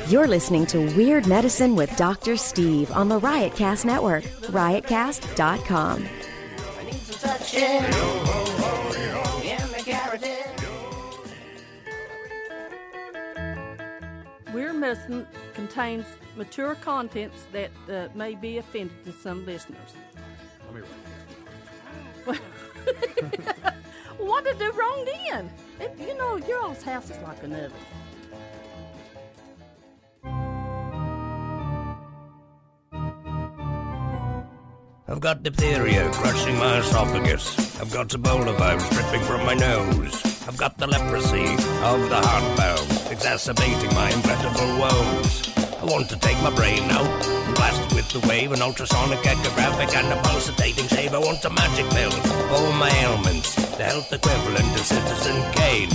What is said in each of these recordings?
You're listening to Weird Medicine with Dr. Steve on the Riotcast Network, riotcast.com. I need some touching. Weird Medicine contains mature contents that may be offended to some listeners. Let me What did I do wrong then? Your all's house is like an oven. I've got diphtheria crushing my esophagus. I've got Ebola virus dripping from my nose. I've got the leprosy of the heart valve, exacerbating my incredible woes. I want to take my brain out and blast it with the wave, an ultrasonic echographic and a pulsating shave. I want a magic pill for all my ailments, the health equivalent of Citizen Kane.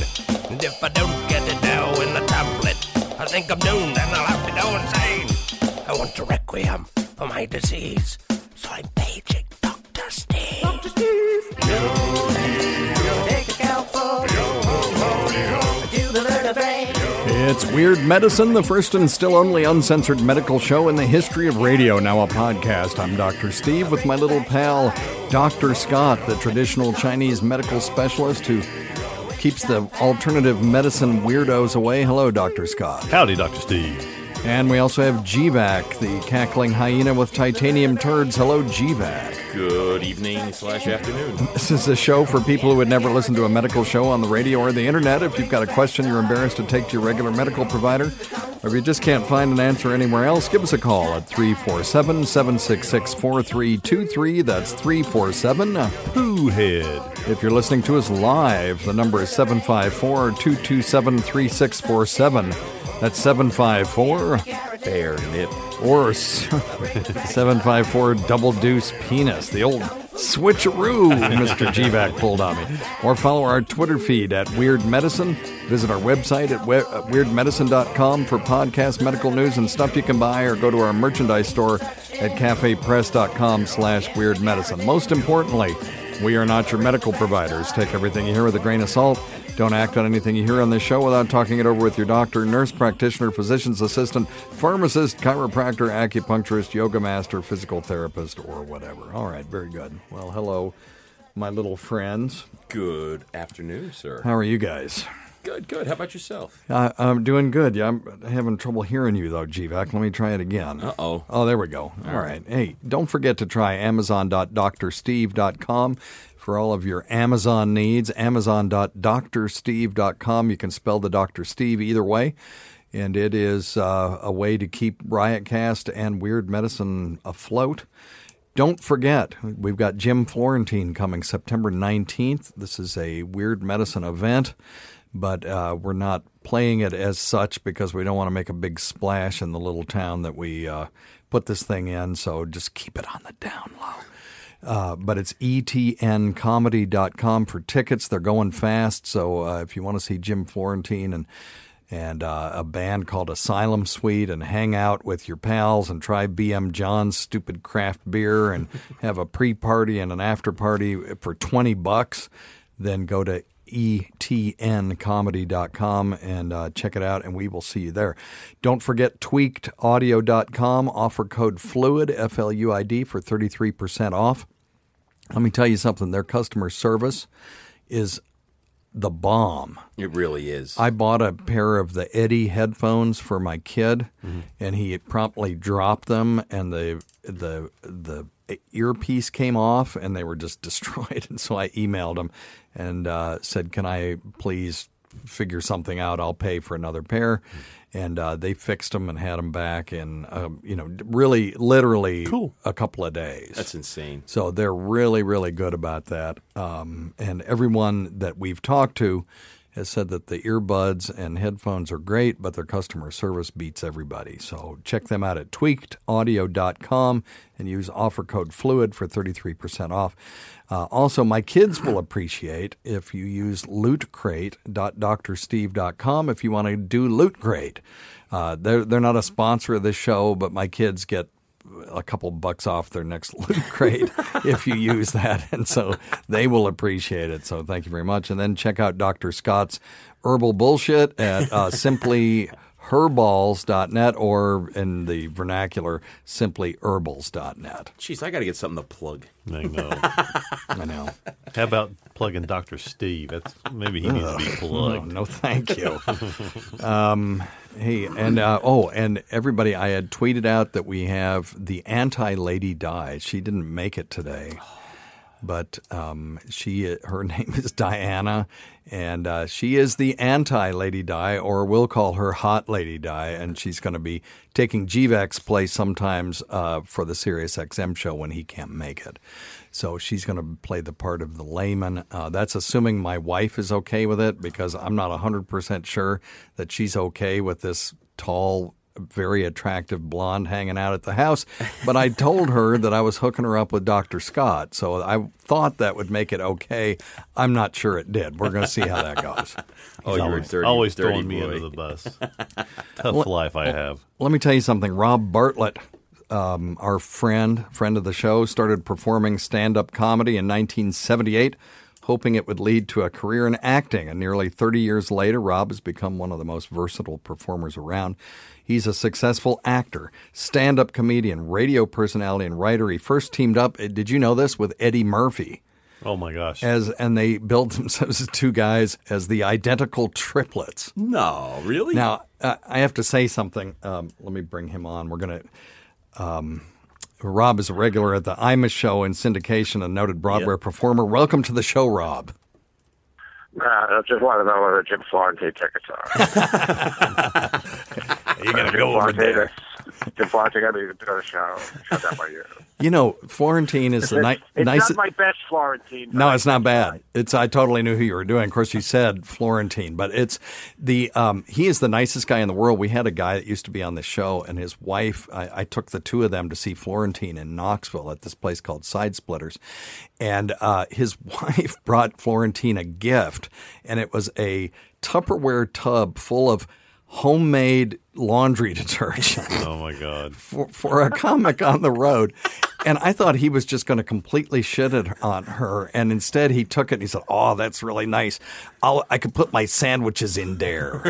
And if I don't get it now in the tablet, I think I'm doomed and I'll have to go insane. I want a requiem for my disease, so I'm paging Dr. Steve. Dr. Steve, you'll take a cow for do the vertebrae. It's Weird Medicine, the first and still only uncensored medical show in the history of radio, now a podcast. I'm Dr. Steve with my little pal, Dr. Scott, the traditional Chinese medical specialist who keeps the alternative medicine weirdos away. Hello, Dr. Scott. Howdy, Dr. Steve. And we also have GVAC, the cackling hyena with titanium turds. Hello, GVAC. Good evening/afternoon. This is a show for people who would never listen to a medical show on the radio or the internet. If you've got a question you're embarrassed to take to your regular medical provider, or if you just can't find an answer anywhere else, give us a call at 347-766-4323. That's 347-POO-HEAD. If you're listening to us live, the number is 754-227-3647. That's 754 Bear nip. or 754 double deuce penis. The old switcheroo Mr. GVAC pulled on me. Or follow our Twitter feed at Weird Medicine. Visit our website at weirdmedicine.com for podcast, medical news, and stuff you can buy, or go to our merchandise store at cafepress.com/weirdmedicine. Most importantly, we are not your medical providers. Take everything you hear with a grain of salt. Don't act on anything you hear on this show without talking it over with your doctor, nurse practitioner, physician's assistant, pharmacist, chiropractor, acupuncturist, yoga master, physical therapist, or whatever. All right, very good. Well, hello, my little friends. Good afternoon, sir. How are you guys? Good. How about yourself? I'm doing good. Yeah, I'm having trouble hearing you, though, GVAC. Let me try it again. Uh-oh. Oh, there we go. All right. Hey, don't forget to try amazon.drsteve.com for all of your Amazon needs. Amazon.drsteve.com. You can spell the Dr. Steve either way. And it is a way to keep Riotcast and Weird Medicine afloat. Don't forget, we've got Jim Florentine coming September 19th. This is a Weird Medicine event, but we're not playing it as such because we don't want to make a big splash in the little town that we put this thing in, so just keep it on the down low. But it's etncomedy.com for tickets. They're going fast, so if you want to see Jim Florentine and a band called Asylum Suite and hang out with your pals and try BM John's stupid craft beer and have a pre-party and an after-party for $20, then go to etncomedy.com and check it out, and we will see you there. Don't forget tweakedaudio.com, offer code FLUID, F-L-U-I-D, for 33% off. Let me tell you something. Their customer service is the bomb. It really is. I bought a pair of the Eddie headphones for my kid, and he promptly dropped them, and the earpiece came off, and they were just destroyed. And so I emailed him and said, can I please figure something out? I'll pay for another pair. And they fixed them and had them back in, really, literally cool. a couple of days. That's insane. So they're really, really good about that. And everyone that we've talked to has said that the earbuds and headphones are great, but their customer service beats everybody. So check them out at tweakedaudio.com and use offer code FLUID for 33% off. Also, my kids will appreciate if you use lootcrate.drsteve.com if you want to do Loot Crate. They're not a sponsor of this show, but my kids get a couple bucks off their next Loot Crate if you use that, and so they will appreciate it. So thank you very much. And then check out Dr. Scott's Herbal Bullshit at Simply herballs.net, or in the vernacular, simply herbals.net. Jeez, I got to get something to plug. I know. I know. How about plugging Dr. Steve? Maybe he needs to be plugged. No, thank you. Hey, and everybody, I had tweeted out that we have the anti-Lady Di. She didn't make it today, but her name is Diana, and she is the anti-Lady Di, or we'll call her Hot Lady Di, and she's going to be taking G-Vac's place sometimes for the Sirius XM show when he can't make it. So she's going to play the part of the layman. That's assuming my wife is okay with it, because I'm not 100% sure that she's okay with this tall, very attractive blonde hanging out at the house. But I told her that I was hooking her up with Dr. Scott, so I thought that would make it okay. I'm not sure it did. We're going to see how that goes. You're always dirty throwing me boy. under the bus. Tough life I have. Let me tell you something. Rob Bartlett, our friend of the show, started performing stand-up comedy in 1978, hoping it would lead to a career in acting. And nearly 30 years later, Rob has become one of the most versatile performers around. He's a successful actor, stand-up comedian, radio personality, and writer. He first teamed up, did you know this, with Eddie Murphy. Oh, my gosh. And they built themselves as two guys as the identical triplets. No, really? Now, I have to say something. Let me bring him on. We're going to... Rob is a regular at the Imus show in syndication, a noted Broadway performer. Welcome to the show, Rob. I just want to know whether Jim Florentine tickets are. You're going to go over there. Jim Florentine got me to go to the show. Shut that by you. You know, Florentine is the It's nicest. not my best Florentine. No, it's not bad. I totally knew who you were doing. Of course, you said Florentine, but it's the he is the nicest guy in the world. We had a guy that used to be on the show, and his wife. I took the two of them to see Florentine in Knoxville at this place called Side Splitters, and his wife brought Florentine a gift, and it was a Tupperware tub full of homemade laundry detergent. Oh, my God. For a comic on the road. And I thought he was just going to completely shit it on her. And instead he took it and he said, "Oh, that's really nice. I could put my sandwiches in there."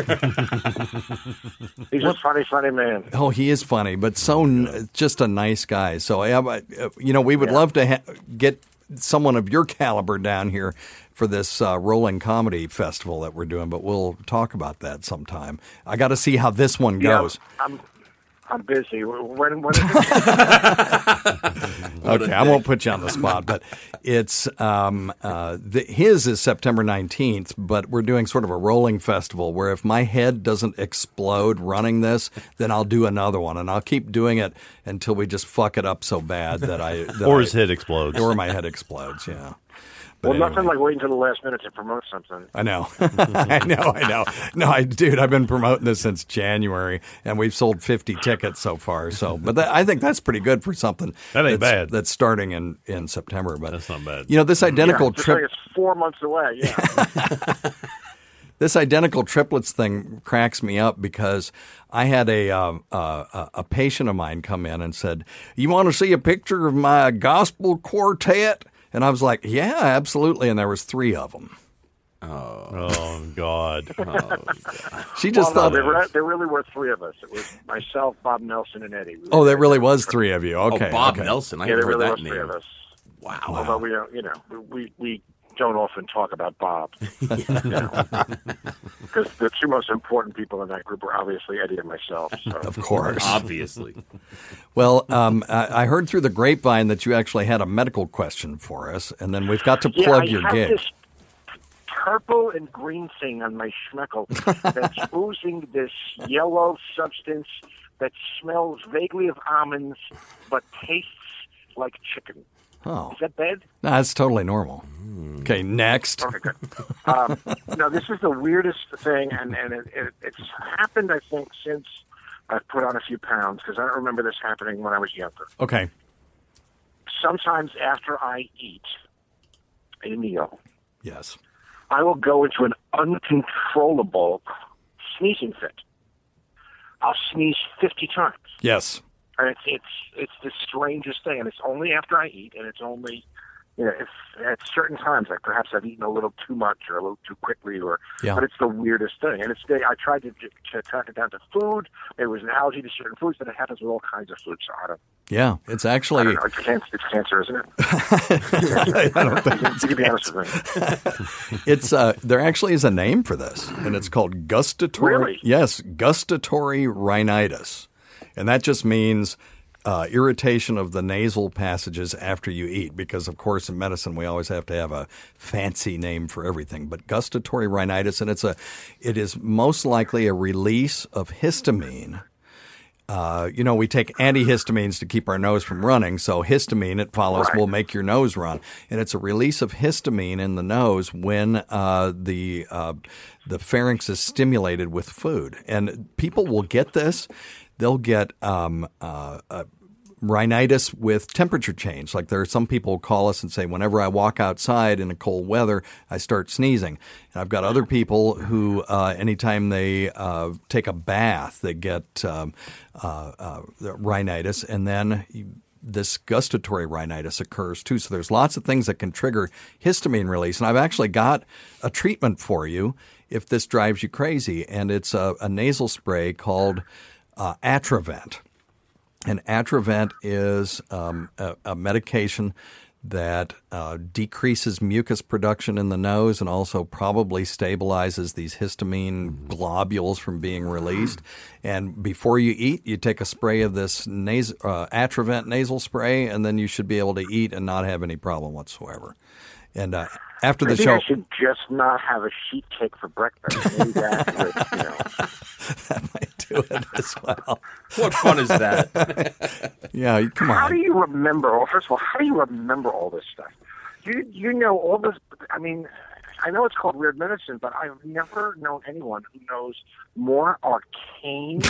He's a funny man. Oh, he is funny, but just a nice guy. So, we would love to get someone of your caliber down here for this rolling comedy festival that we're doing, but we'll talk about that sometime. I got to see how this one goes. I'm busy. When is it? Okay, I won't put you on the spot, but it's his is September 19th, but we're doing sort of a rolling festival where if my head doesn't explode running this, then I'll do another one, and I'll keep doing it until we just fuck it up so bad that his head explodes. Or my head explodes, yeah. But nothing like waiting until the last minute to promote something. I know. I know. No, dude, I've been promoting this since January, and we've sold 50 tickets so far. So, but I think that's pretty good for something that ain't bad. That's starting in September. But that's not bad. You know, this identical trip. It's 4 months away. Yeah. This identical triplets thing cracks me up because I had a patient of mine come in and said, "You want to see a picture of my gospel quartet?" And I was like, "Yeah, absolutely." And there was 3 of them. Oh God! She just thought there really were 3 of us. It was myself, Bob Nelson, and Eddie. There really was 3 of you. Okay, Bob Nelson. I haven't heard that name. 3 of us. Wow. Although we don't often talk about Bob, because the 2 most important people in that group are obviously Eddie and myself. So. Of course, obviously. Well, I heard through the grapevine that you actually had a medical question for us, and then we've got to plug your gig. This purple and green thing on my schmeckle that's oozing this yellow substance that smells vaguely of almonds but tastes like chicken. Oh. Is that bad? No, that's totally normal. Okay, next. Okay, good. No, this is the weirdest thing, and it's happened, I think, since I've put on a few pounds, because I don't remember this happening when I was younger. Okay. Sometimes after I eat a meal, yes, I will go into an uncontrollable sneezing fit. I'll sneeze 50 times. Yes. And it's the strangest thing, and it's only after I eat, and it's only, if at certain times, like perhaps I've eaten a little too much or a little too quickly, Yeah. but it's the weirdest thing. And I tried to track it down to food. There was an allergy to certain foods, but it happens with all kinds of foods. So I don't. Yeah, it's actually. I don't know. It's cancer, isn't it? I don't think You can be honest with me. it's there actually is a name for this, and it's called gustatory. Really? Yes, gustatory rhinitis, and that just means irritation of the nasal passages after you eat. Because of course in medicine we always have to have a fancy name for everything. But gustatory rhinitis, and it is most likely a release of histamine. We take antihistamines to keep our nose from running. So histamine, it follows, will make your nose run. And it's a release of histamine in the nose when the pharynx is stimulated with food. And people will get this. They'll get rhinitis with temperature change. Like there are some people who call us and say, whenever I walk outside in the cold weather, I start sneezing. And I've got other people who, anytime they take a bath, they get rhinitis, and then this gustatory rhinitis occurs too. So there's lots of things that can trigger histamine release. And I've actually got a treatment for you if this drives you crazy. And it's a nasal spray called Atrovent. And Atrovent is a medication that decreases mucus production in the nose and also probably stabilizes these histamine globules from being released. And before you eat, you take a spray of this Atrovent nasal spray, and then you should be able to eat and not have any problem whatsoever. And after the show, I should just not have a sheet cake for breakfast. Maybe that would, that might do it as well. What fun is that? Yeah, come on. How do you remember? Well, first of all, how do you remember all this stuff? You know all this. I mean, I know it's called weird medicine, but I've never known anyone who knows more arcane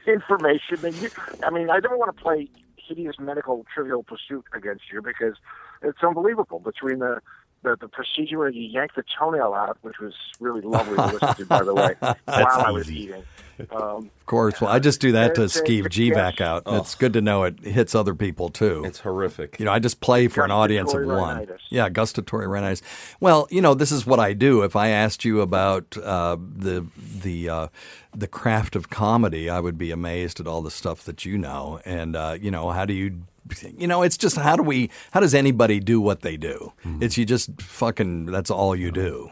information than you. I mean, I don't want to play hideous medical trivial pursuit against you because it's unbelievable. Between the procedure where you yank the toenail out, which was really lovely to listen to, by the way, while I was eating. Of course. Well, I just do that to skeeve GVAC out. Oh. It's good to know it hits other people, too. It's horrific. I just play for an audience of one. Rhinitis. Yeah, gustatory rhinitis. Well, this is what I do. If I asked you about the craft of comedy, I would be amazed at all the stuff that you know. And, how do you... it's just how does anybody do what they do? It's you just fucking, that's all you do,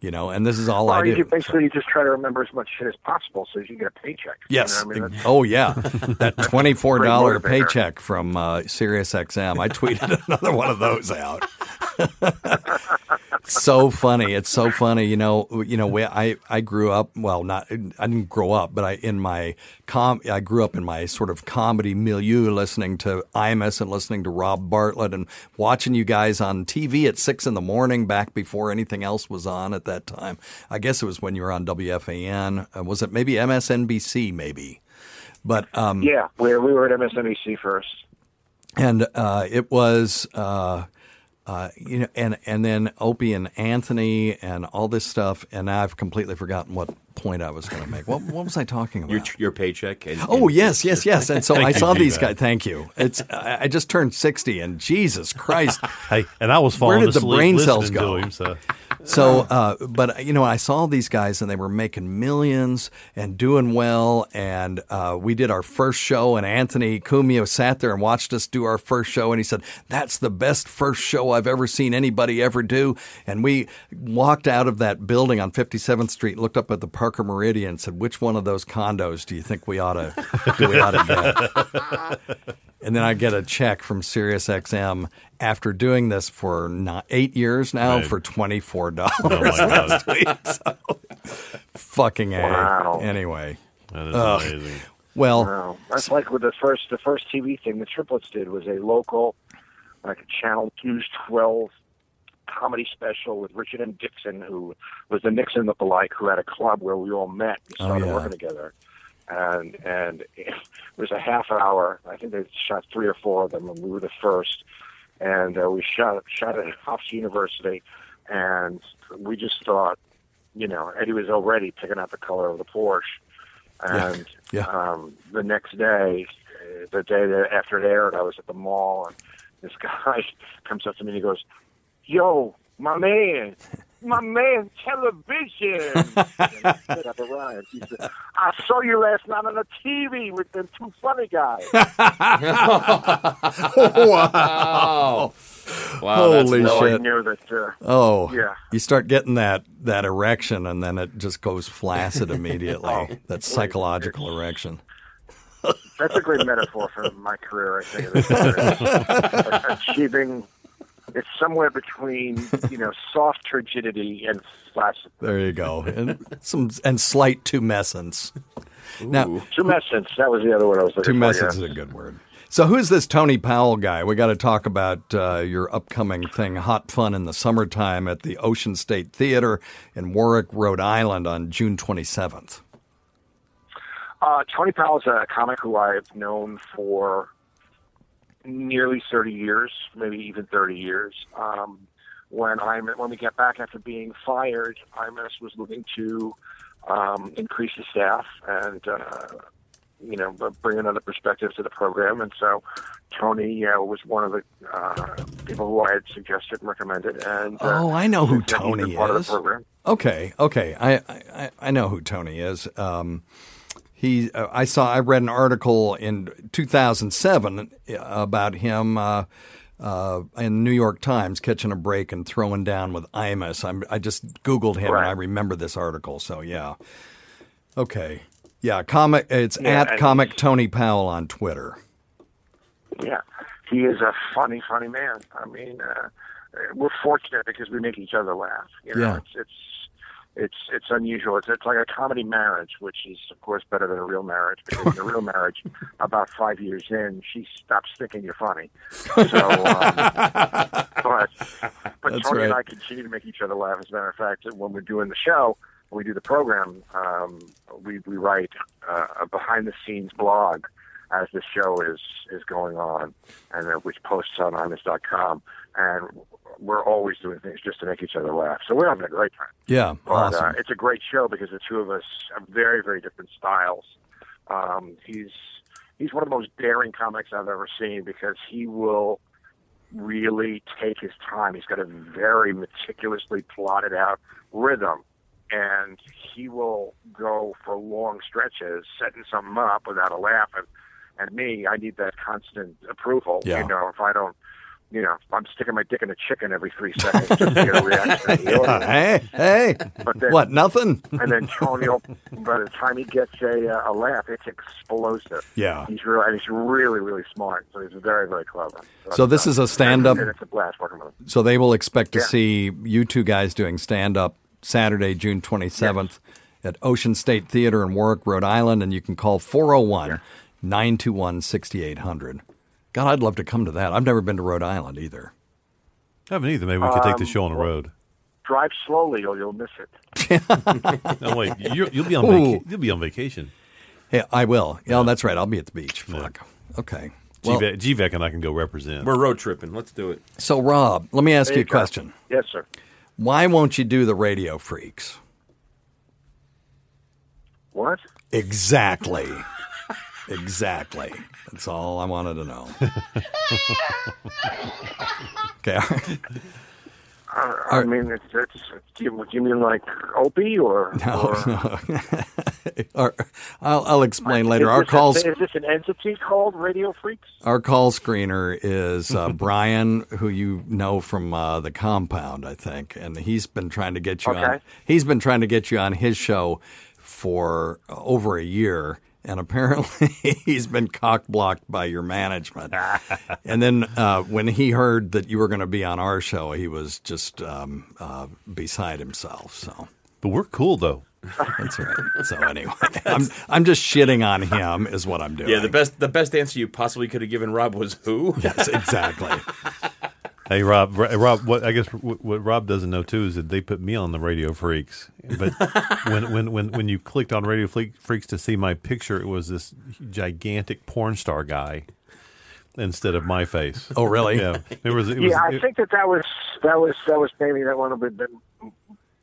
and this is all I do. You just try to remember as much shit as possible so you get a paycheck. Yes. Oh, yeah. That $24 paycheck from SiriusXM. I tweeted another one of those out. So funny. It's so funny. I grew up, I didn't grow up, but I grew up in my sort of comedy milieu, listening to Imus and listening to Rob Bartlett and watching you guys on TV at 6 a.m. back before anything else was on at that time. I guess it was when you were on WFAN. Was it maybe MSNBC maybe? But yeah, we were at MSNBC first. And it was and then Opie and Anthony and all this stuff, and now I've completely forgotten what point I was going to make. What was I talking about? Your paycheck. Yes. And so I saw these guys. Thank you. I just turned 60, and Jesus Christ. Hey, and I was falling asleep. Where did the brain cells go? go? Him, but I saw these guys, and they were making millions and doing well. And we did our first show, and Anthony Cumio sat there and watched us do our first show, and he said, "That's the best first show I've ever seen anybody ever do." And we walked out of that building on 57th Street, looked up at the Parker Meridian, and said, "Which one of those condos do you think we ought to get?" And then I get a check from SiriusXM after doing this for 8 years now for $24 last week. So, fucking A. Wow. Anyway. That is amazing. Well, that's like with the first TV thing the Triplets did was a local, like a Channel News 12 comedy special with Richard M. Dixon, who was the Nixon lookalike, who had a club where we all met and started working together. And it was a half hour. I think they shot 3 or 4 of them, and we were the first. And we shot at Hofstra University, and we just thought, Eddie was already picking out the color of the Porsche. And the next day, the day after it aired, I was at the mall, and this guy comes up to me and he goes, "Yo, my man, television." And I said, "I've arrived." He said, "I saw you last night on the TV with them two funny guys." Wow. Holy So I shit. knew that, Yeah. You start getting that erection, and then it just goes flaccid immediately. That psychological erection. That's a great metaphor for my career, I think. It's achieving, it's somewhere between, soft turgidity and flaccid. There you go. And slight tumescence. Now, Tumescence, that was the other word I was looking for. Tumescence is a good word. So who's this Tony Powell guy? We got to talk about your upcoming thing, Hot Fun in the Summertime at the Ocean State Theater in Warwick, Rhode Island on June 27th. Tony Powell's a comic who I've known for nearly 30 years, maybe even 30 years. When we get back after being fired, IMS was looking to increase the staff and bring another perspective to the program. And so Tony was one of the people who I had suggested and recommended. And I know who Tony part of the is. program. Okay. I know who Tony is. I read an article in 2007 about him in the New York Times catching a break and throwing down with Imus. I just Googled him and I remember this article. So yeah. Okay. Yeah. It's at Comic Tony Powell on Twitter. Yeah. He is a funny, funny man. I mean, we're fortunate because we make each other laugh. It's unusual. It's like a comedy marriage, which is, of course, better than a real marriage. Because in a real marriage, about 5 years in, she stops thinking you're funny. So, but Tony and I continue to make each other laugh. As a matter of fact, when we're doing the show, when we do the program, we write a behind-the-scenes blog as the show is going on, and which posts on imus.com. And we're always doing things just to make each other laugh. So we're having a great time. Yeah, but, awesome. It's a great show because the two of us have very, very different styles. He's one of the most daring comics I've ever seen because he will really take his time. He's got a very meticulously plotted out rhythm, and he will go for long stretches setting something up without a laugh. And me, I need that constant approval. Yeah. If I don't, I'm sticking my dick in a chicken every 3 seconds just to get a reaction of the audience. Hey, but then, what, nothing? And then Tony, by the time he gets a laugh, it's explosive. Yeah. He's really, really smart. So he's very, very clever. So this is a stand-up. And it's a blast working with him. So they will expect to see you two guys doing stand-up Saturday, June 27th at Ocean State Theater in Warwick, Rhode Island, and you can call 401-921-6800. God, I'd love to come to that. I've never been to Rhode Island either. I haven't either. Maybe we could take the show on the road. Drive slowly or you'll miss it. No, wait. You'll be on you'll be on vacation. Yeah, I will. Yeah, that's right. I'll be at the beach. Fuck. Yeah. Okay. Well, GVAC and I can go represent. We're road tripping. Let's do it. So, Rob, let me ask you a question. Yes, sir. Why won't you do the Radio Freaks? What? Exactly. Exactly. That's all I wanted to know. Okay. I mean, it's do you mean like Opie or? No. I'll explain later. Our calls. Is this an entity called Radio Freaks? Our call screener is Brian, who you know from the Compound, I think, and he's been trying to get you on. He's been trying to get you on his show for over a year. And apparently he's been cock-blocked by your management. And then when he heard that you were going to be on our show, he was just beside himself. So, but we're cool, though. That's right. So anyway, I'm just shitting on him is what I'm doing. Yeah, the best answer you possibly could have given Rob was who? Yes, exactly. Hey, Rob. What Rob doesn't know too is that they put me on the Radio Freaks. But when you clicked on Radio Freaks to see my picture, it was this gigantic porn star guy instead of my face. Oh, really? Yeah. I think that was maybe that one of the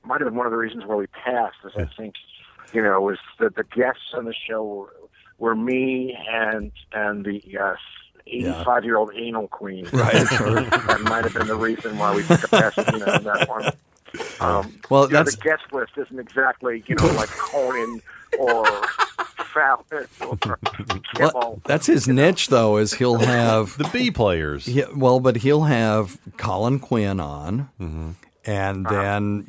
might have been one of the reasons why we passed. Is I think was that the guests on the show were me and the 85-year-old anal queen. Right, sure. That might have been the reason why we took a Pasadena on that one. Well, the guest list isn't exactly, like Conan or Fallon or Kimmel. Well, that's his niche, though, is he'll have The B players. but he'll have Colin Quinn on, and then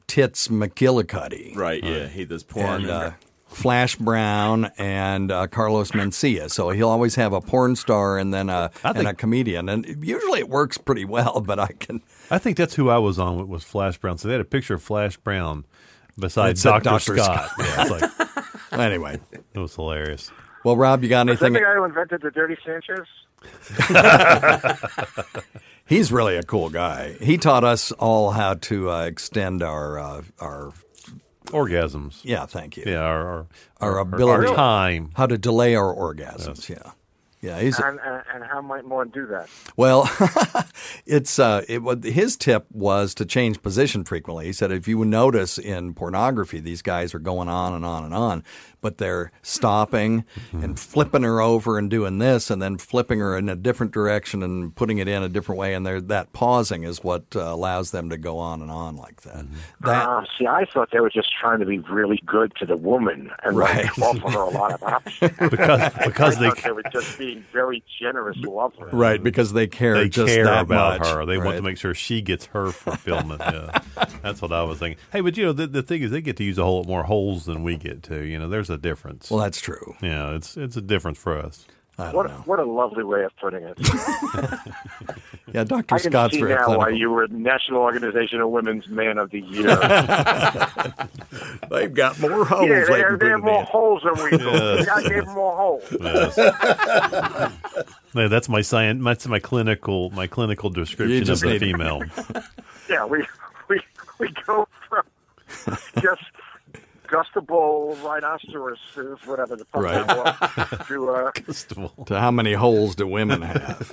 Tits McGillicuddy, Right, yeah. He does porn. and Flash Brown and Carlos Mencia. So he'll always have a porn star and then a comedian, and usually it works pretty well. But I think that's who I was on with, was Flash Brown. So they had a picture of Flash Brown beside It said Dr. Dr. Scott. Yeah, it's like, anyway, it was hilarious. well, Rob, you got Is that anything? the guy who invented the Dirty Sanchez? He's really a cool guy. He taught us all how to extend our Orgasms. yeah, thank you. Yeah, Our ability, our time. how to delay our orgasms. Yeah. He's And how might one do that? well. His tip was to change position frequently. He said if you would notice in pornography, these guys are going on and on and on, but they're stopping and flipping her over and doing this, and then flipping her in a different direction and putting it in a different way, and that pausing is what allows them to go on and on like that. See, I thought they were just trying to be really good to the woman and offer her a lot of options. because I thought they were just being very generous to offer. Right, because they care they just care that about much. her. They want Right. to make sure she gets her fulfillment. Yeah, that's what I was thinking. Hey, but the thing is, they get to use a whole lot more holes than we get to. There's a difference. Well, that's true. Yeah, it's a difference for us. I don't know. What a lovely way of putting it. Yeah, Dr. I can Scott's see very now why clinical. you were National Organization of Women's Man of the Year. They've got more holes. Yeah, they they can put have it more in. holes than we do. I gave them more holes. Yes. Yeah, that's my science. That's my clinical description of just the need- female. Yeah, we go from just gustable rhinoceroses, whatever the fuck Right. that was, to To how many holes do women have?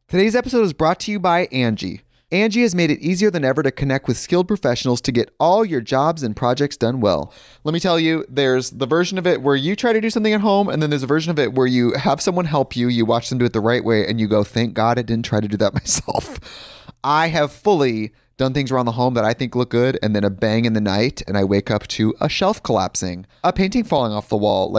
Today's episode is brought to you by Angie. Angie has made it easier than ever to connect with skilled professionals to get all your jobs and projects done well. Let me tell you, there's the version of it where you try to do something at home, and then there's a version of it where you have someone help you, you watch them do it the right way, and you go, thank God I didn't try to do that myself. I have fully done things around the home that I think look good, and then a bang in the night, and I wake up to a shelf collapsing, a painting falling off the wall.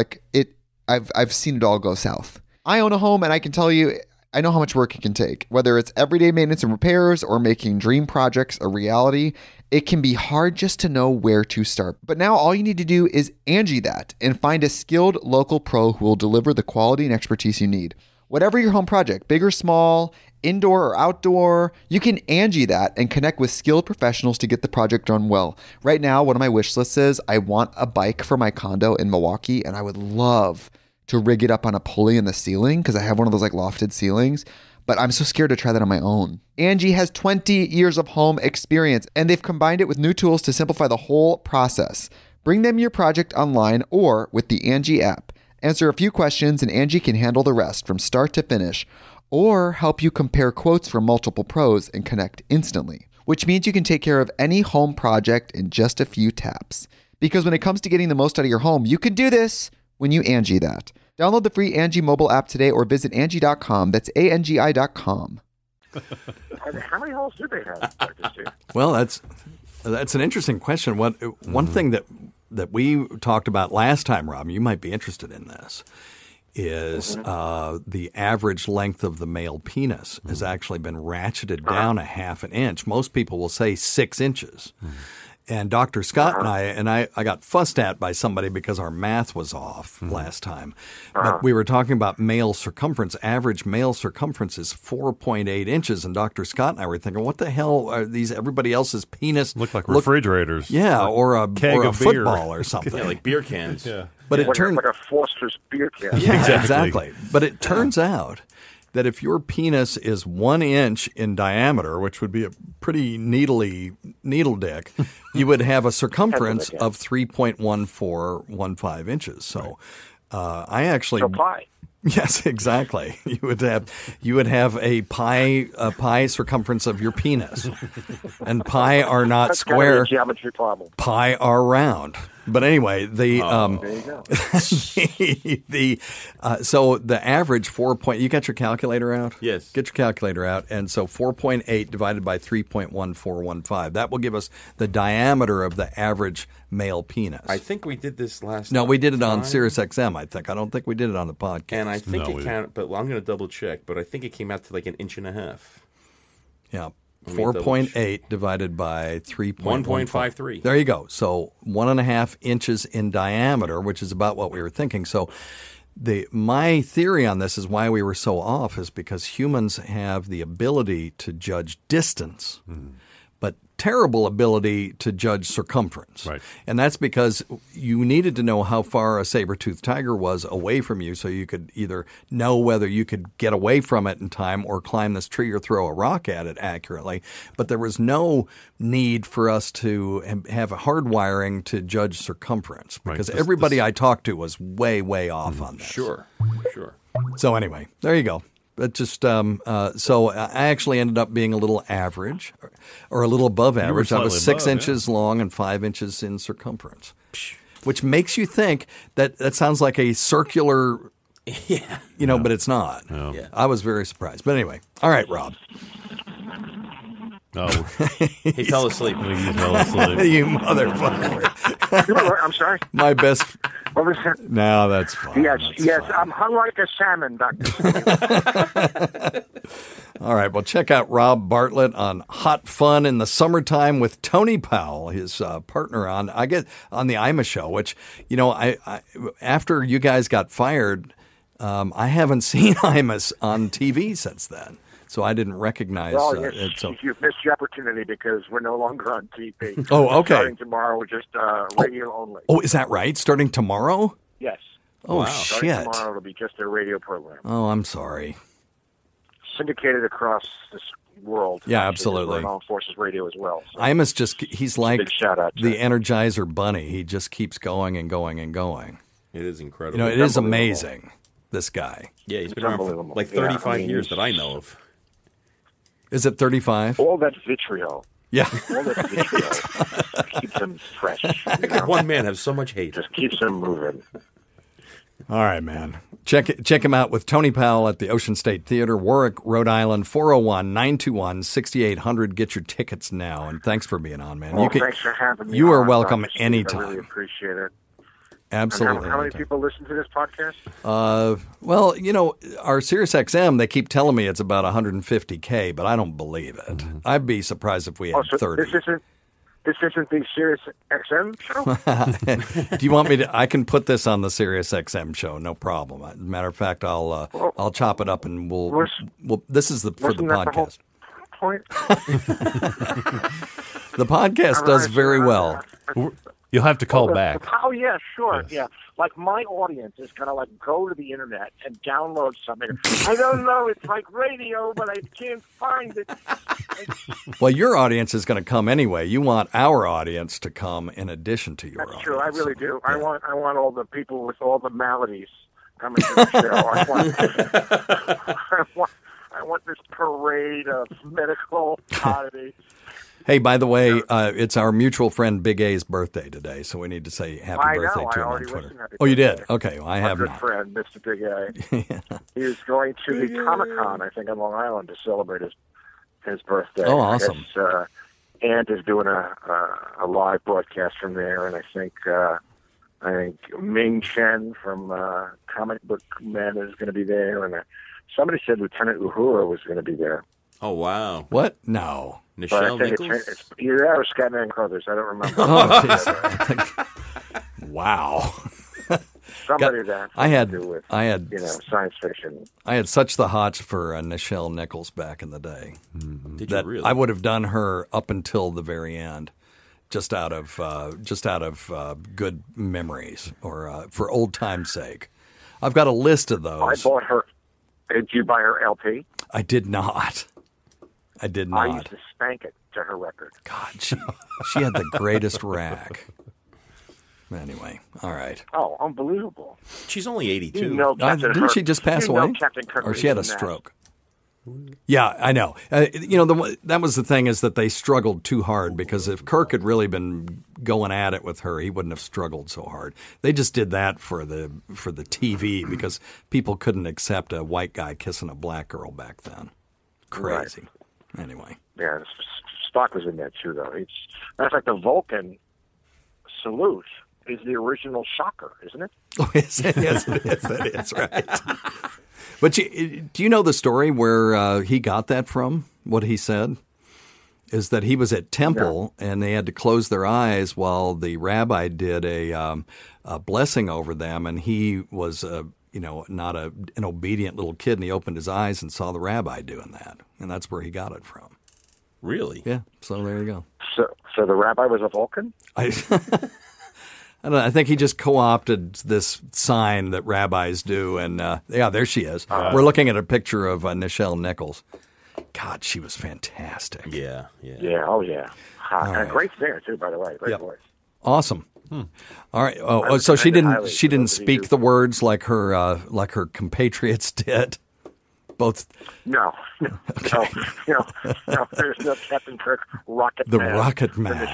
I've seen it all go south. I own a home, and I can tell you, I know how much work it can take. Whether it's everyday maintenance and repairs or making dream projects a reality, it can be hard just to know where to start. But now all you need to do is Angie that and find a skilled local pro who will deliver the quality and expertise you need. Whatever your home project, big or small, indoor or outdoor, you can Angie that and connect with skilled professionals to get the project done well. Right now, one of my wish lists is I want a bike for my condo in Milwaukee, and I would love to rig it up on a pulley in the ceiling because I have one of those lofted ceilings, but I'm so scared to try that on my own. Angie has 20 years of home experience, and they've combined it with new tools to simplify the whole process. Bring them your project online or with the Angie app. Answer a few questions and Angie can handle the rest from start to finish, or help you compare quotes from multiple pros and connect instantly, which means you can take care of any home project in just a few taps. Because when it comes to getting the most out of your home, you can do this when you Angie that. Download the free Angie mobile app today or visit Angie.com. That's ANGI.com. How many holes do they have, Dr. Steve? Well, that's an interesting question. One thing that we talked about last time, Rob, you might be interested in this, is the average length of the male penis has actually been ratcheted down a half an inch. Most people will say 6 inches. And Dr. Scott and I got fussed at by somebody because our math was off last time. But we were talking about male circumference. Average male circumference is 4.8 inches. And Dr. Scott and I were thinking, what the hell are these? Everybody else's penis Look like refrigerators. Yeah, or a keg of beer. football or something. Yeah, like beer cans. Yeah. But it Like turned a Foster's beer can. Yeah, exactly. But it turns out that if your penis is 1 inch in diameter, which would be a pretty needle dick, you would have a circumference of 3.1415 inches. So I actually So pi. Yes, exactly. You would have a pi circumference of your penis, and pi are not That's square. Gotta be a geometry problem. Pi are round. But anyway, There you go. So the average 4 point. You got your calculator out? Yes. Get your calculator out, and so 4.8 divided by 3.1415. That will give us the diameter of the average male penis. I think we did this last. No, we did it on time. Sirius XM. I think. I don't think we did it on the podcast. And I think No, it we counted, but I'm going to double check. But I think it came out to like an inch and a half. Yeah. Let me double 4.8 divided by 3.15. 1.53. There you go. So 1.5 inches in diameter, which is about what we were thinking. So my theory on this is why we were so off is because humans have the ability to judge distance, but terrible ability to judge circumference. Right. And that's because you needed to know how far a saber-toothed tiger was away from you so you could either know whether you could get away from it in time or climb this tree or throw a rock at it accurately. But there was no need for us to have a hardwiring to judge circumference because Right. everybody I talked to was way, way off on this. Sure. So anyway, there you go. But just so I actually ended up being a little average or a little above average. I was slightly 6 above, inches long and 5 inches in circumference, which makes you think that sounds like a circular, but it's not. No. Yeah. I was very surprised. But anyway, all right, Rob. Oh, He fell asleep. he fell asleep. You motherfucker. I'm sorry. My best. What was that? No, that's fine. Yes, That's fine. I'm hung like a salmon, Doctor. All right, well, check out Rob Bartlett on Hot Fun in the Summertime with Tony Powell, his partner on the IMA show, which, I after you guys got fired, I haven't seen IMA's on TV since then. So I didn't recognize it. So. You've missed your opportunity because we're no longer on TV. Oh, okay. Starting tomorrow, we're just radio only. Oh, is that right? Starting tomorrow? Yes. Oh, Starting shit. tomorrow, it'll be just a radio program. Oh, I'm sorry. Syndicated across this world. Yeah, Actually, absolutely. we're on Armed Forces Radio as well. So. Imus he's like Big shout out to the him. Energizer Bunny. He just keeps going and going and going. It is incredible. It is amazing, this guy. Yeah, he's been It's around for unbelievable. like Yeah, 35 years that I know of. Is it 35? All that vitriol. Yeah. All that vitriol keeps him fresh. How could one man have so much hate? Just keeps him moving. All right, man. Check him out with Tony Powell at the Ocean State Theater, Warwick, Rhode Island, 401-921-6800. Get your tickets now. And thanks for being on, man. Well, thanks for having me. You are on, welcome Dr. Steve. anytime. I really appreciate it. Absolutely. And how many anytime. people listen to this podcast? Well, our Sirius XM, they keep telling me it's about 150K, but I don't believe it. I'd be surprised if we had 30. This isn't the Sirius XM show? Do you want me to? I can put this on the Sirius XM show, no problem. As a matter of fact, I'll chop it up and we'll. This is for the Wasn't that the whole podcast. point? The podcast does very well. You'll have to call back. Oh, yeah, sure. Yes. Yeah. Like my audience is going to go to the internet and download something. I don't know. It's like radio, but I can't find it. Well, your audience is going to come anyway. You want our audience to come in addition to your That's audience. true. I really do. Yeah. I want all the people with all the maladies coming to the show. I want this parade of medical oddities. Hey, by the way, it's our mutual friend Big A's birthday today, so we need to say happy birthday I to him on already wished Twitter. him happy Oh, you did? birthday. Okay, well, I My have good not. friend, Mr. Big A. He is going to the Comic-Con, I think, on Long Island to celebrate his birthday. Oh, awesome. I guess, Ant is doing a live broadcast from there, and I think Ming Chen from Comic Book Men is going to be there, and somebody said Lieutenant Uhura was going to be there. Oh, wow. What? No. But Nichelle I think Nichols? it's either that or Scatman Crothers. I don't remember. Oh, jeez. Wow. Somebody that I had to do with science fiction. I had such the hots for Nichelle Nichols back in the day Did that you really? I would have done her up until the very end, just out of good memories or for old time's sake. I've got a list of those. I bought her. Did you buy her LP? I did not. I did I not. used to spank it to her record. God, she had the greatest rack. Anyway, all right. Oh, unbelievable. She's only 82. You know, Captain Didn't she just pass away? Captain Kirk Or was she had a in that. stroke? Yeah, I know. That was the thing, is that they struggled too hard, because if Kirk had really been going at it with her, he wouldn't have struggled so hard. They just did that for the TV, because people couldn't accept a white guy kissing a black girl back then. Crazy. Right. Anyway. Yeah, Spock was in that too, though. Matter of fact, the Vulcan salute is the original shocker, isn't it? Oh, yes, it is. That is right. But do you know the story where he got that from? What he said is that he was at temple and they had to close their eyes while the rabbi did a blessing over them, and he was not an obedient little kid, and he opened his eyes and saw the rabbi doing that, and that's where he got it from. Really? Yeah. So there you go. So the rabbi was a Vulcan? I don't know. I think he just co-opted this sign that rabbis do, and there she is. We're looking at a picture of Nichelle Nichols. God, she was fantastic. Yeah. Oh, yeah. Hot. And right. a great singer, too, by the way. Great voice. Awesome. All right. Oh, so she didn't speak the words like her compatriots did. Both. No. Okay. No. There's no Captain Kirk Rocket The Man. Rocket Man.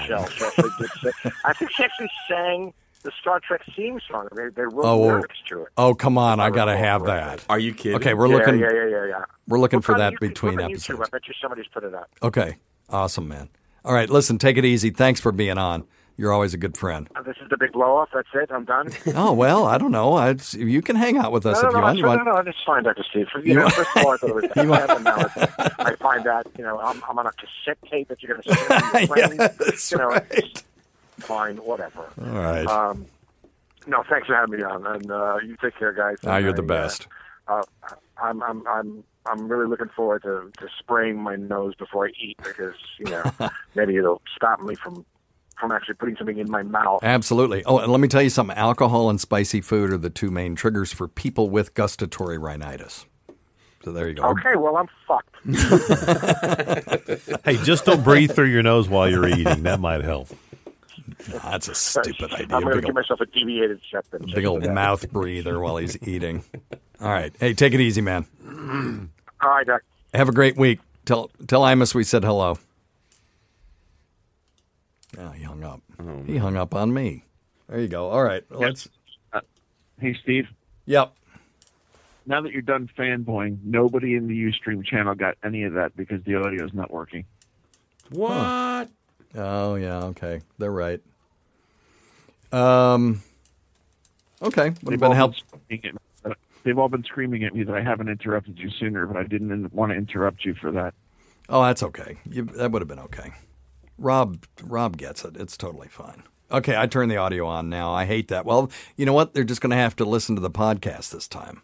I think she actually sang the Star Trek theme song. They wrote lyrics to it. Oh, come on! I gotta have that. Are you kidding? Okay, we're looking. Yeah. We're looking for that YouTube, between look on episodes. YouTube. I bet you somebody's put it up. Okay, awesome, man. All right, listen, take it easy. Thanks for being on. You're always a good friend. This is the big blow-off. That's it. I'm done. Oh, well, I don't know. You can hang out with us if you want. No, it's fine, Dr. Steve. First of all, I thought it was bad, now I find that, I'm on a cassette tape that you're going to send to your friends. That's right. Fine, whatever. All right. No, thanks for having me on, and you take care, guys. You're the best. I'm really looking forward to spraying my nose before I eat, because, maybe it'll stop me from actually putting something in my mouth. Absolutely. Oh, and let me tell you something. Alcohol and spicy food are the two main triggers for people with gustatory rhinitis. So there you go. Okay, well, I'm fucked. Hey, just don't breathe through your nose while you're eating. That might help. That's a stupid idea. I'm going to give myself a deviated septum. Big old mouth breather while he's eating. All right. Hey, take it easy, man. All right, Doc. Have a great week. Tell Imus we said hello. Oh, he hung up. He hung up on me. There you go. All right. Let's. Hey, Steve. Yep. Now that you're done fanboying, nobody in the Ustream channel got any of that because the audio is not working. What? Huh. Oh, yeah. Okay. They're right. Okay. Would have been help. They've all been screaming at me that I haven't interrupted you sooner, but I didn't want to interrupt you for that. Oh, that's okay. That would have been okay. Rob gets it. It's totally fine. Okay, I turn the audio on now. I hate that. Well, you know what? They're just going to have to listen to the podcast this time.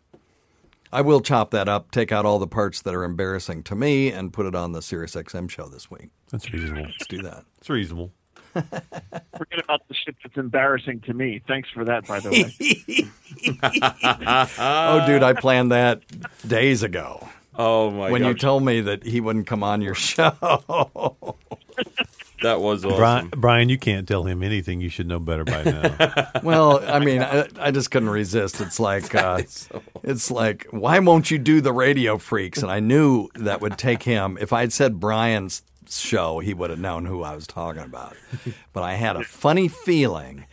I will chop that up, take out all the parts that are embarrassing to me, and put it on the SiriusXM show this week. That's reasonable. Let's do that. It's reasonable. Forget about the shit that's embarrassing to me. Thanks for that, by the way. Oh, dude, I planned that days ago. Oh, my God. When you told me that he wouldn't come on your show. That was awesome. Brian, you can't tell him anything. You should know better by now. Well, I mean, I just couldn't resist. It's like, why won't you do the Radio Freaks? And I knew that would take him. If I had said Brian's show, he would have known who I was talking about. But I had a funny feeling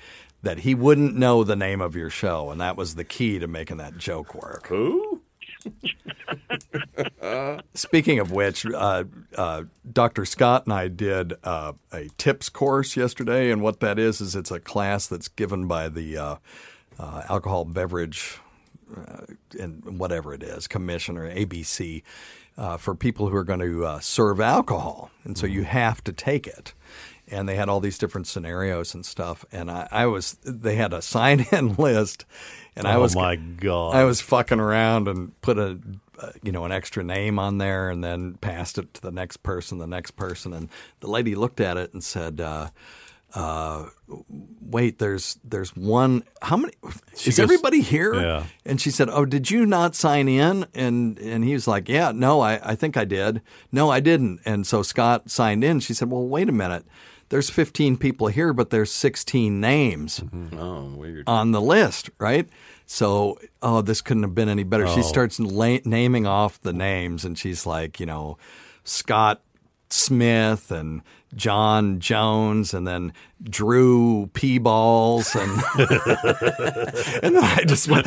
that he wouldn't know the name of your show, and that was the key to making that joke work. Who? Speaking of which, Dr. Scott and I did a tips course yesterday, and what that is it's a class that's given by the Alcohol Beverage and whatever it is, Commission or ABC, for people who are going to serve alcohol. And so you have to take it. And they had all these different scenarios and stuff. And they had a sign-in list. And I was, my God. I was fucking around and put an extra name on there and then passed it to the next person. And the lady looked at it and said, wait, there's one. How many? Is everybody here? Yeah. And she said, oh, did you not sign in? And he was like, yeah, no, I think I did. No, I didn't. And so Scott signed in. She said, well, wait a minute. there's 15 people here, but there's 16 names Oh, weird. on the list, right? So, this couldn't have been any better. She starts naming off the names, and she's like, Scott Smith and John Jones, and then Drew P-Balls, and and then I just went.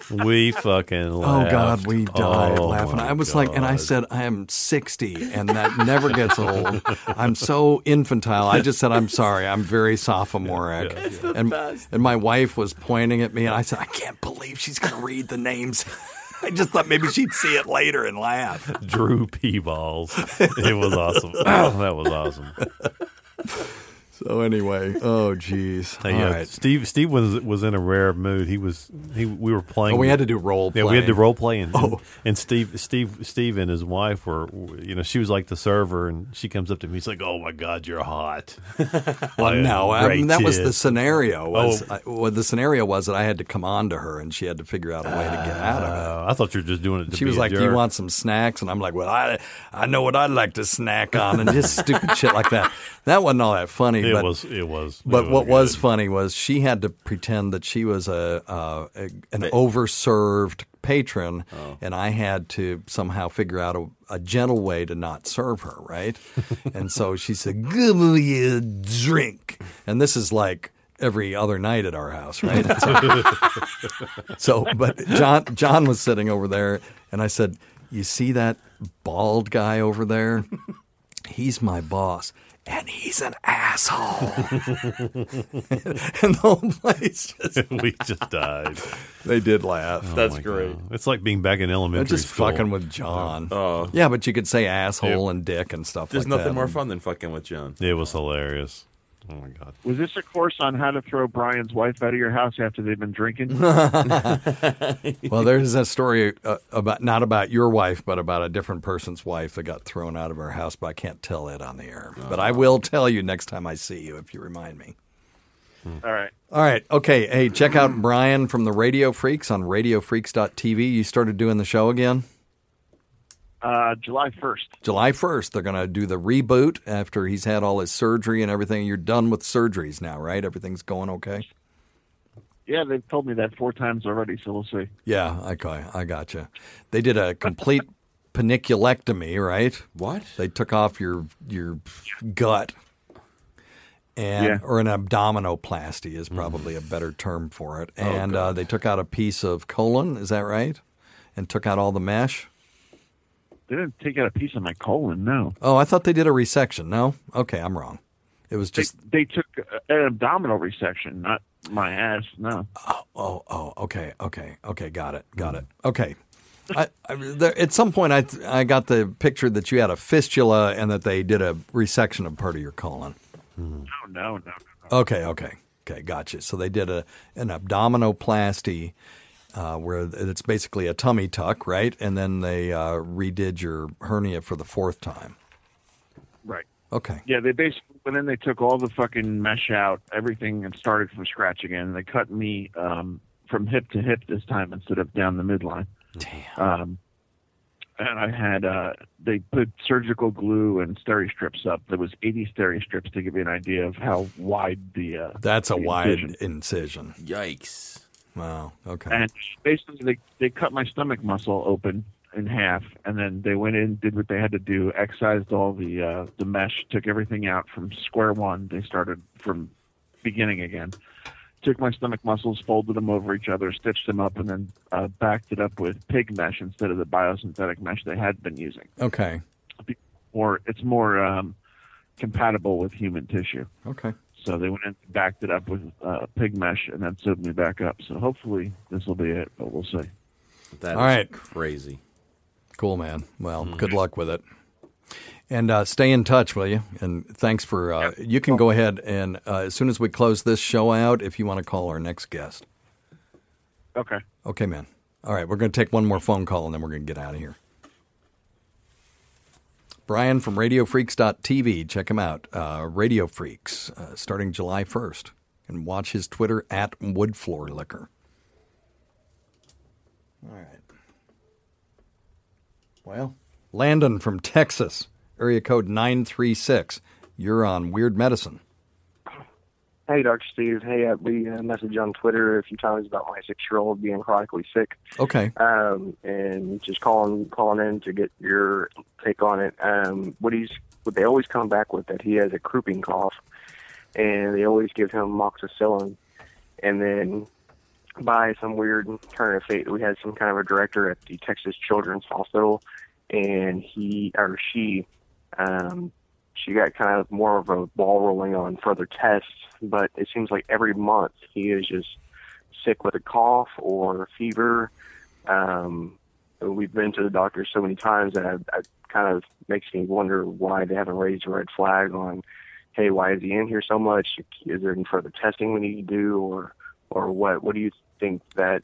We fucking laughed. Oh God, we died laughing. my I was like, and I God. said, I am 60, and that never gets old. I'm so infantile. I just said, I'm sorry. I'm very sophomoric. And my wife was pointing at me, and I said, I can't believe she's going to read the names. I just thought maybe she'd see it later and laugh. Drew P-Balls. It was awesome. That was awesome. So anyway, oh geez. Hey, All yeah, right. Steve was in a rare mood. We were playing. Oh, we had to do role Yeah, play. we had to role play, and, Oh. and Steve and his wife were, she was like the server, and she comes up to me. He's like, "Oh my God, you're hot." Well, no, I mean, that was the scenario. Oh. The scenario was that I had to come on to her, and she had to figure out a way to get out of it. I thought you were just doing it to She be was a like, "Do jerk. you want some snacks?" And I'm like, "Well, I know what I'd like to snack on," and just stupid shit like that. That wasn't all that funny. It but, was. But what was good. funny was she had to pretend that she was an overserved patron, and I had to somehow figure out a gentle way to not serve her, right? And so she said, "Give me a drink," and this is like every other night at our house, right? But John was sitting over there, and I said, "You see that bald guy over there? He's my boss. And he's an asshole." And the whole place We just died. they did laugh. That's my great. God. It's like being back in elementary They're just school. fucking with John. Oh. Yeah, but you could say asshole and dick and stuff There's like that. nothing more fun than fucking with John. It was hilarious. Oh my God. Was this a course on how to throw Brian's wife out of your house after they've been drinking? Well, there's a story about not about your wife, but about a different person's wife that got thrown out of her house, but I can't tell it on the air. But I will tell you next time I see you if you remind me. All right. All right. Okay. Hey, check out Brian from the Radio Freaks on radiofreaks.tv. You started doing the show again? July 1st. July 1st. They're going to do the reboot after he's had all his surgery and everything. You're done with surgeries now, right? Everything's going okay? Yeah, they've told me that 4 times already, so we'll see. Yeah, okay. I gotcha. They did a complete paniculectomy, right? What? They took off your gut. Yeah. Or an abdominoplasty is probably a better term for it. And they took out a piece of colon, is that right? And took out all the mesh? They didn't take out a piece of my colon, no. Oh, I thought they did a resection. No? Okay, I'm wrong. It was just... They took an abdominal resection, not my ass, no. Oh, okay. Got it. Okay. At some point, I got the picture that you had a fistula and that they did a resection of part of your colon. No. Okay, gotcha. So they did an abdominoplasty where it's basically a tummy tuck, right? And then they redid your hernia for the 4th time. Right. Okay. Yeah, they basically, and then they took all the fucking mesh out, everything, and started from scratch again. They cut me from hip to hip this time instead of down the midline. Damn. And I had, they put surgical glue and steri strips up. There was 80 steri strips to give you an idea of how wide the That's a the wide incision. Yikes. Wow. Okay. And basically, they cut my stomach muscle open in half, and then they went in, did what they had to do, excised all the mesh, took everything out from square one. They started from beginning again. Took my stomach muscles, folded them over each other, stitched them up, and then backed it up with pig mesh instead of the biosynthetic mesh they had been using. Okay. It's more compatible with human tissue. Okay. So they went and backed it up with pig mesh and then sewed me back up. So hopefully this will be it, but we'll see. That All is right. crazy. Cool, man. Well, good luck with it. And stay in touch, will you? And thanks for you can go ahead and as soon as we close this show out, if you want to call our next guest. Okay. Okay, man. All right, we're going to take one more phone call and then we're going to get out of here. Brian from radiofreaks.tv. Check him out. Radio Freaks, starting July 1st. And watch his Twitter at Woodfloorliquor. All right. Well, Landon from Texas. area code 936. You're on Weird Medicine. Hey, Dr. Steve. Hey, we messaged on Twitter a few times about my 6-year-old being chronically sick. Okay. And just calling in to get your take on it. What they always come back with that he has a crouping cough, and they always give him amoxicillin. And then by some weird turn of fate, we had some kind of a director at the Texas Children's Hospital, and she got kind of more of a ball rolling on further tests, but it seems like every month he is just sick with a cough or fever. We've been to the doctor so many times that it kind of makes me wonder why they haven't raised a red flag on, hey, why is he in here so much? Is there any further testing we need to do, or what? What do you think that?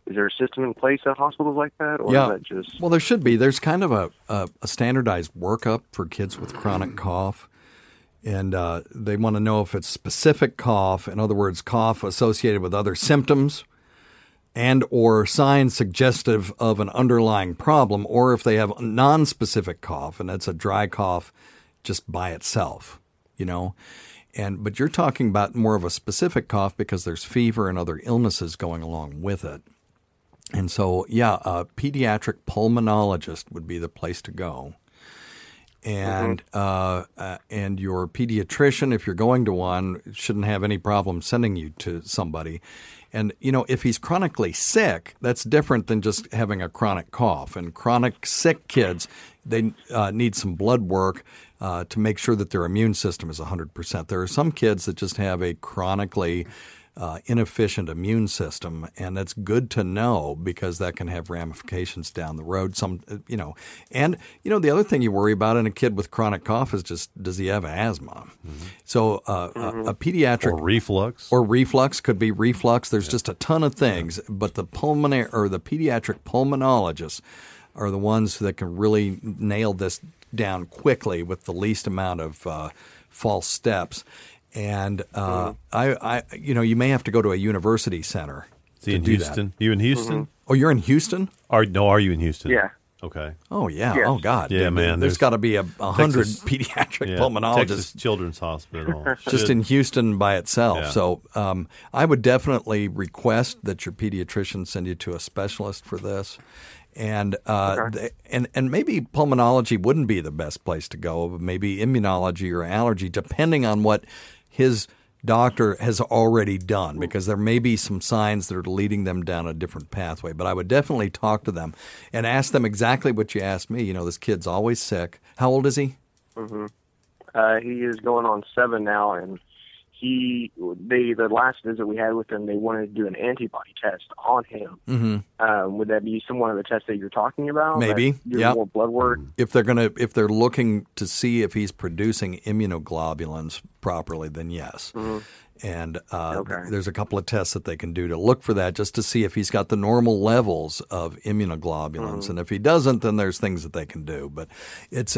Is there a system in place at hospitals like that, or is that just? Well, there should be. There's kind of a standardized workup for kids with chronic cough, and they want to know if it's specific cough, in other words, cough associated with other symptoms and or signs suggestive of an underlying problem, or if they have a non-specific cough, and that's a dry cough just by itself, But you're talking about more of a specific cough because there's fever and other illnesses going along with it. And so, a pediatric pulmonologist would be the place to go. And and your pediatrician, if you're going to one, shouldn't have any problem sending you to somebody. And, if he's chronically sick, that's different than just having a chronic cough. And chronic sick kids, they need some blood work to make sure that their immune system is 100%. There are some kids that just have a chronically inefficient immune system, and that's good to know because that can have ramifications down the road. And the other thing you worry about in a kid with chronic cough is just, does he have asthma? Mm-hmm. So a pediatric or reflux could be reflux. There's just a ton of things, but the pediatric pulmonologists are the ones that can really nail this down quickly with the least amount of false steps. And you may have to go to a university center. Is he in Houston? You in Houston? Oh, you're in Houston? Are you in Houston? Yeah. Okay. Oh, yeah. Yes. Oh, God. Yeah, man. There's got to be 100 pediatric pulmonologists. Texas Children's Hospital. Just in Houston by itself. Yeah. So I would definitely request that your pediatrician send you to a specialist for this. And and maybe pulmonology wouldn't be the best place to go, but maybe immunology or allergy, depending on what his doctor has already done, because there may be some signs that are leading them down a different pathway. But I would definitely talk to them and ask them exactly what you asked me. This kid's always sick. How old is he? Mm-hmm. He is going on 7 now, and the last visit we had with him, they wanted to do an antibody test on him. Mm-hmm. Would that be one of the tests that you're talking about? Maybe, yeah. More blood work. If they're looking to see if he's producing immunoglobulins properly, then yes. Mm-hmm. And there's a couple of tests that they can do to look for that, just to see if he's got the normal levels of immunoglobulins. Mm-hmm. And if he doesn't, then there's things that they can do. But it's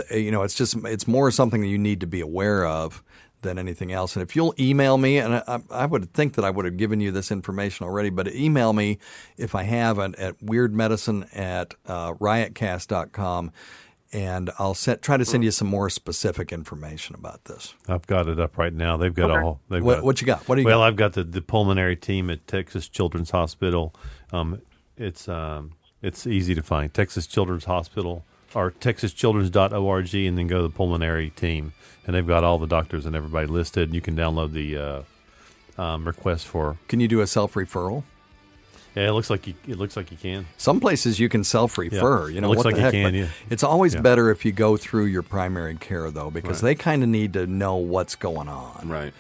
more something that you need to be aware of than anything else. And if you'll email me, and I would think that I would have given you this information already, but email me if I haven't at weirdmedicine@riotcast.com, and I'll try to send you some more specific information about this. I've got it up right now. They've got what you got? What do you got? Well, I've got the pulmonary team at Texas Children's Hospital. It's easy to find. Texas Children's Hospital or texaschildrens.org, and then go to the pulmonary team. And they've got all the doctors and everybody listed. And you can download the request for. Can you do a self-referral? Yeah, it looks like you can. Some places you can self-refer. Yeah. It looks like you can. Yeah. It's always better if you go through your primary care, though, because they kind of need to know what's going on. Right.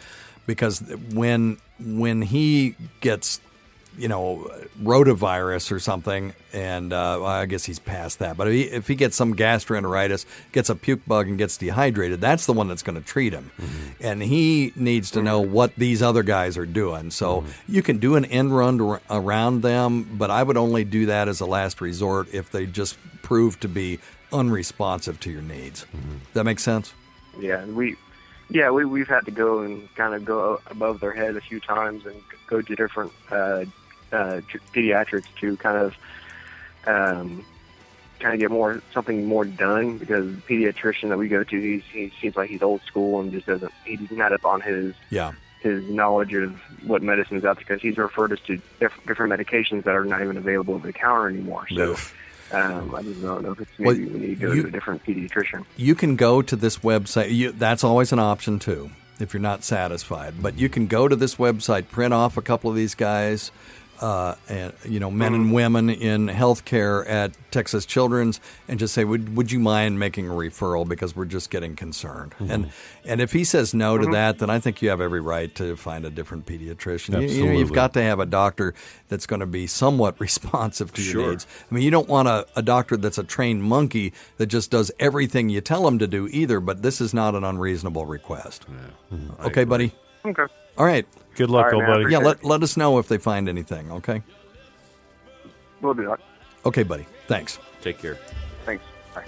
Because when he gets rotavirus or something, and I guess he's past that. But if he gets some gastroenteritis, gets a puke bug, and gets dehydrated, that's the one that's going to treat him. Mm-hmm. And he needs to know what these other guys are doing. So you can do an end run around them, but I would only do that as a last resort if they just prove to be unresponsive to your needs. Mm-hmm. Does that make sense? Yeah, we've had to go and kind of go above their head a few times and go to different pediatrics to kind of kind of get something more done, because the pediatrician that we go to, he seems like he's old school and just he's not up on his knowledge of what medicine is out there, because he's referred us to different medications that are not even available over the counter anymore. So I just don't know if it's maybe we need to go to a different pediatrician. You can go to this website. That's always an option too, if you're not satisfied. But you can go to this website, print off a couple of these guys, and men and women in healthcare at Texas Children's, and just say, would you mind making a referral, because we're just getting concerned. And if he says no to that, then I think you have every right to find a different pediatrician. You've got to have a doctor that's going to be somewhat responsive to your needs. I mean, you don't want a doctor that's a trained monkey that just does everything you tell him to do either, but this is not an unreasonable request. Okay, buddy? Okay. All right. Good luck, old buddy. Yeah, let us know if they find anything, okay? We'll do that. Okay, buddy. Thanks. Take care. Thanks. Bye.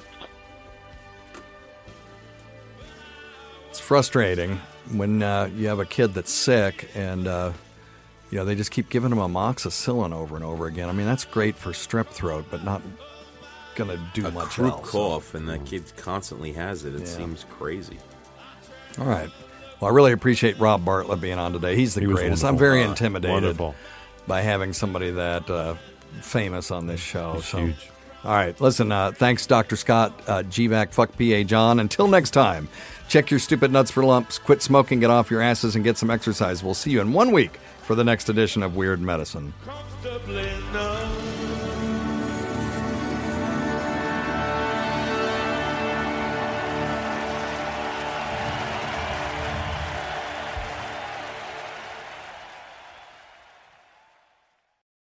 It's frustrating when you have a kid that's sick and they just keep giving them amoxicillin over and over again. I mean, that's great for strep throat, but not going to do much else. A croup cough, and that kid constantly has it. It seems crazy. All right. Well, I really appreciate Rob Bartlett being on today. He's the greatest. I'm very intimidated by having somebody that famous on this show. It's huge. All right. Listen, thanks, Dr. Scott, GVAC, fuck PA John. Until next time, check your stupid nuts for lumps, quit smoking, get off your asses, and get some exercise. We'll see you in 1 week for the next edition of Weird Medicine. Comfortably numb.